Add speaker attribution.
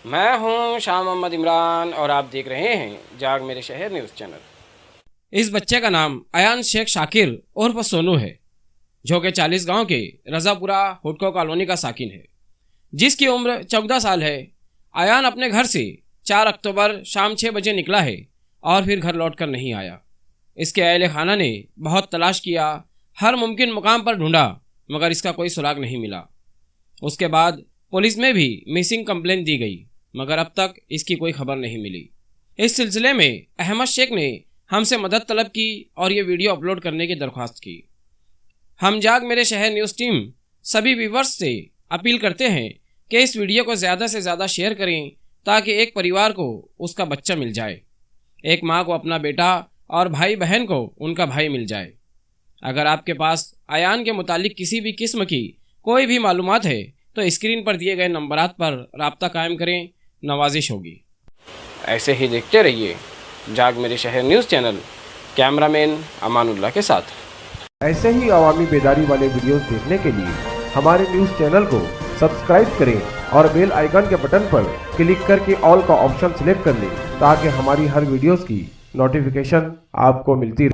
Speaker 1: मैं हूं शाह मोहम्मद इमरान और आप देख रहे हैं जाग मेरे शहर न्यूज़ चैनल। इस बच्चे का नाम अयान शेख शाकिर उर्फ सोनू है, जो कि 40 गांव के रजापुरा हुडको कॉलोनी का साकिन है, जिसकी उम्र 14 साल है। अयान अपने घर से 4 अक्टूबर शाम 6 बजे निकला है और फिर घर लौटकर नहीं आया। इसके अहले खाना ने बहुत तलाश किया, हर मुमकिन मुकाम पर ढूंढा, मगर इसका कोई सुराग नहीं मिला। उसके बाद पुलिस में भी मिसिंग कंप्लेंट दी गई, मगर अब तक इसकी कोई खबर नहीं मिली। इस सिलसिले में अहमद शेख ने हमसे मदद तलब की और ये वीडियो अपलोड करने की दरख्वास्त की। हम जाग मेरे शहर न्यूज़ टीम सभी व्यूवर्स से अपील करते हैं कि इस वीडियो को ज़्यादा से ज़्यादा शेयर करें, ताकि एक परिवार को उसका बच्चा मिल जाए, एक माँ को अपना बेटा और भाई बहन को उनका भाई मिल जाए। अगर आपके पास अयान के मुतालिक किसी भी किस्म की कोई भी मालूमात है तो स्क्रीन पर दिए गए नंबरात पर राब्ता कायम करें, नवाजिश होगी। ऐसे ही देखते रहिए जाग मेरे शहर न्यूज़ चैनल, कैमरामैन अमानुल्लाह के साथ।
Speaker 2: ऐसे ही अवामी बेदारी वाले वीडियोस देखने के लिए हमारे न्यूज़ चैनल को सब्सक्राइब करें और बेल आइकन के बटन पर क्लिक करके ऑल का ऑप्शन सिलेक्ट कर लें, ताकि हमारी हर वीडियोस की नोटिफिकेशन आपको मिलती